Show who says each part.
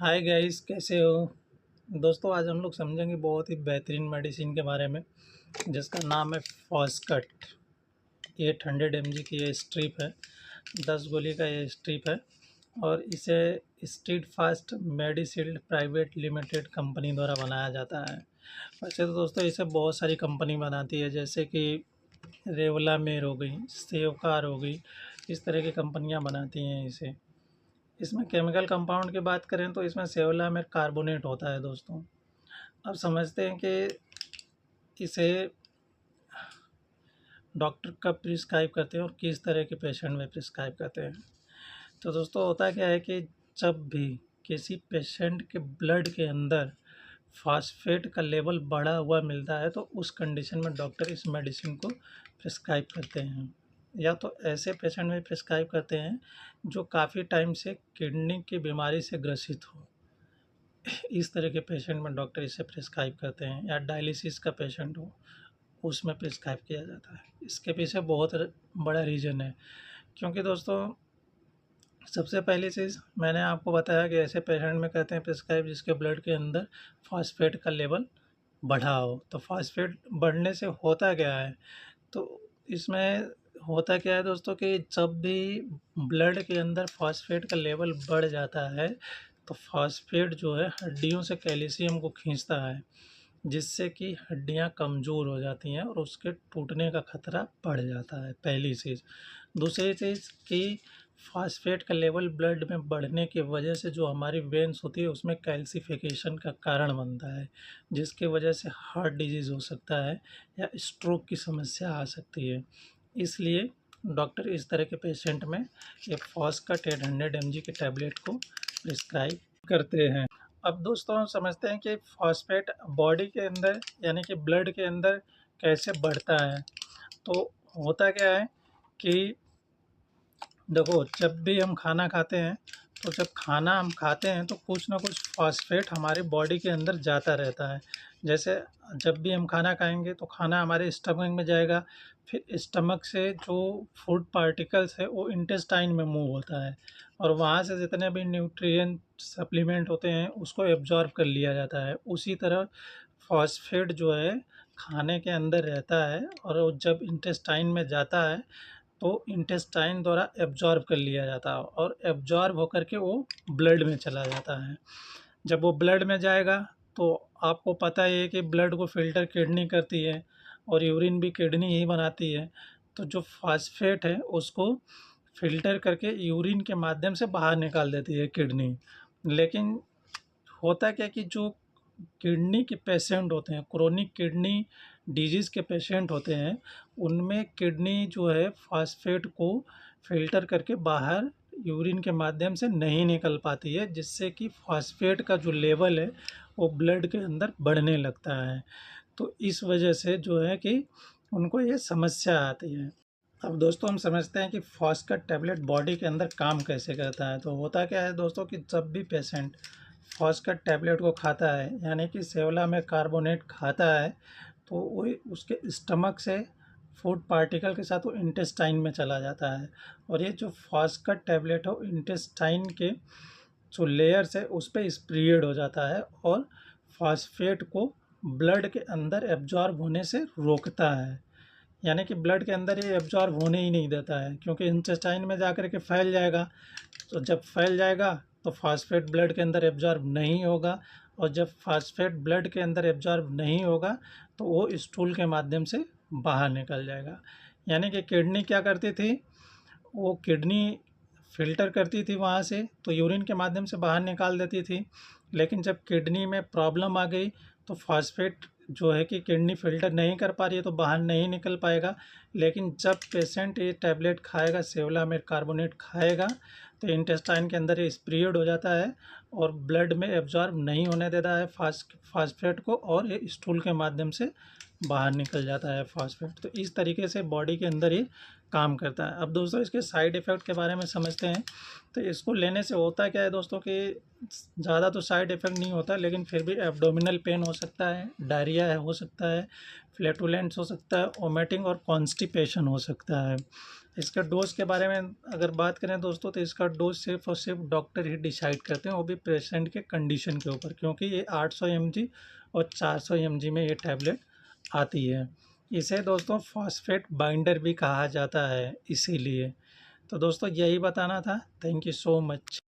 Speaker 1: Hi guys, कैसे हो दोस्तों। आज हम लोग समझेंगे बहुत ही बेहतरीन मेडिसिन के बारे में जिसका नाम है फॉस्कट। 800 mg की ये स्ट्रिप है, 10 गोली का ये स्ट्रिप है और इसे स्ट्रीट फास्ट मेडिसिल्ड प्राइवेट लिमिटेड कंपनी द्वारा बनाया जाता है। वैसे तो दोस्तों इसे बहुत सारी कंपनी बनाती है, जैसे कि रेवलामेर हो गई, सेवकार हो गई, इस तरह की कंपनियां बनाती हैं इसे। इसमें केमिकल कंपाउंड की बात करें तो इसमें सेवलामेर कार्बोनेट होता है दोस्तों। अब समझते हैं कि इसे डॉक्टर कब प्रिस्क्राइब करते हैं और किस तरह के पेशेंट में प्रिस्क्राइब करते हैं। तो दोस्तों होता क्या है कि जब भी किसी पेशेंट के ब्लड के अंदर फास्फेट का लेवल बढ़ा हुआ मिलता है तो उस कंडीशन में डॉक्टर इस मेडिसिन को प्रिस्क्राइब करते हैं, या तो ऐसे पेशेंट में प्रिस्क्राइब करते हैं जो काफ़ी टाइम से किडनी की बीमारी से ग्रसित हो। इस तरह के पेशेंट में डॉक्टर इसे प्रिस्क्राइब करते हैं, या डायलिसिस का पेशेंट हो उसमें प्रिस्क्राइब किया जाता है। इसके पीछे बहुत बड़ा रीज़न है, क्योंकि दोस्तों सबसे पहली चीज़ मैंने आपको बताया कि ऐसे पेशेंट में कहते हैं प्रिस्क्राइब जिसके ब्लड के अंदर फास्फेट का लेवल बढ़ा हो। तो फास्फेट बढ़ने से होता क्या है, तो इसमें होता क्या है दोस्तों कि जब भी ब्लड के अंदर फास्फेट का लेवल बढ़ जाता है तो फास्फेट जो है हड्डियों से कैल्शियम को खींचता है, जिससे कि हड्डियां कमज़ोर हो जाती हैं और उसके टूटने का खतरा बढ़ जाता है, पहली चीज़। दूसरी चीज़ कि फास्फेट का लेवल ब्लड में बढ़ने की वजह से जो हमारी वेन्स होती है उसमें कैल्सिफिकेशन का कारण बनता है, जिसकी वजह से हार्ट डिजीज़ हो सकता है या स्ट्रोक की समस्या आ सकती है। इसलिए डॉक्टर इस तरह के पेशेंट में ये फॉस्कट 800 mg के टैबलेट को प्रिस्क्राइब करते हैं। अब दोस्तों हम समझते हैं कि फॉस्फेट बॉडी के अंदर यानी कि ब्लड के अंदर कैसे बढ़ता है। तो होता क्या है कि देखो, जब भी हम खाना खाते हैं तो जब खाना हम खाते हैं तो कुछ ना कुछ फॉस्फेट हमारी बॉडी के अंदर जाता रहता है। जैसे जब भी हम खाना खाएंगे तो खाना हमारे स्टमक में जाएगा, फिर स्टमक से जो फूड पार्टिकल्स है वो इंटेस्टाइन में मूव होता है और वहाँ से जितने भी न्यूट्रिएंट सप्लीमेंट होते हैं उसको एब्जॉर्ब कर लिया जाता है। उसी तरह फॉस्फेट जो है खाने के अंदर रहता है और वो जब इंटेस्टाइन में जाता है तो इंटेस्टाइन द्वारा एब्जॉर्ब कर लिया जाता है और एब्जॉर्ब होकर के वो ब्लड में चला जाता है। जब वो ब्लड में जाएगा तो आपको पता ही है कि ब्लड को फ़िल्टर किडनी करती है और यूरिन भी किडनी ही बनाती है। तो जो फास्फेट है उसको फ़िल्टर करके यूरिन के माध्यम से बाहर निकाल देती है किडनी। लेकिन होता क्या है कि जो किडनी के पेशेंट होते हैं, क्रोनिक किडनी डिजीज़ के पेशेंट होते हैं, उनमें किडनी जो है फास्फेट को फ़िल्टर करके बाहर यूरिन के माध्यम से नहीं निकल पाती है, जिससे कि फास्फेट का जो लेवल है वो ब्लड के अंदर बढ़ने लगता है। तो इस वजह से जो है कि उनको ये समस्या आती है। अब दोस्तों हम समझते हैं कि फॉस्फेट टैबलेट बॉडी के अंदर काम कैसे करता है। तो होता क्या है दोस्तों कि जब भी पेशेंट फॉस्फेट टैबलेट को खाता है यानी कि सेवला में कार्बोनेट खाता है तो वो उसके स्टमक से फूड पार्टिकल के साथ वो इंटेस्टाइन में चला जाता है और ये जो फॉस्फेट टैबलेट है वो इंटेस्टाइन के जो लेयर्स है उस पर स्प्रेड हो जाता है और फॉस्फेट को ब्लड के अंदर एब्जॉर्ब होने से रोकता है। यानी कि ब्लड के अंदर ये एब्जॉर्ब होने ही नहीं देता है, क्योंकि इंटेस्टाइन में जा कर के फैल जाएगा। तो जब फैल जाएगा तो फास्फेट ब्लड के अंदर एब्जॉर्ब नहीं होगा और जब फास्फेट ब्लड के अंदर एब्जॉर्ब नहीं होगा तो वो स्टूल के माध्यम से बाहर निकल जाएगा। यानी कि किडनी क्या करती थी, वो किडनी फ़िल्टर करती थी वहाँ से तो यूरिन के माध्यम से बाहर निकाल देती थी। लेकिन जब किडनी में प्रॉब्लम आ गई तो फास्फेट जो है कि किडनी फ़िल्टर नहीं कर पा रही है तो बाहर नहीं निकल पाएगा। लेकिन जब पेशेंट ये टैबलेट खाएगा, सेवलामेर कार्बोनेट खाएगा, तो इंटेस्टाइन के अंदर ये स्प्रेड हो जाता है और ब्लड में एब्जॉर्ब नहीं होने देता है फास्फेट को और ये स्टूल के माध्यम से बाहर निकल जाता है फास्फेट। तो इस तरीके से बॉडी के अंदर ये काम करता है। अब दोस्तों इसके साइड इफ़ेक्ट के बारे में समझते हैं। तो इसको लेने से होता क्या है दोस्तों कि ज़्यादा तो साइड इफ़ेक्ट नहीं होता, लेकिन फिर भी एब्डोमिनल पेन हो सकता है, डायरिया हो सकता है, फ्लैटुलेंट्स हो सकता है, वोमिटिंग और कॉन्स्टिपेशन हो सकता है। इसका डोज़ के बारे में अगर बात करें दोस्तों, तो इसका डोज़ सिर्फ़ और सिर्फ़ डॉक्टर ही डिसाइड करते हैं, वो भी पेशेंट के कंडीशन के ऊपर, क्योंकि ये 800 एमजी और 400 एमजी में ये टैबलेट आती है। इसे दोस्तों फॉस्फेट बाइंडर भी कहा जाता है इसीलिए। तो दोस्तों यही बताना था। Thank you so much.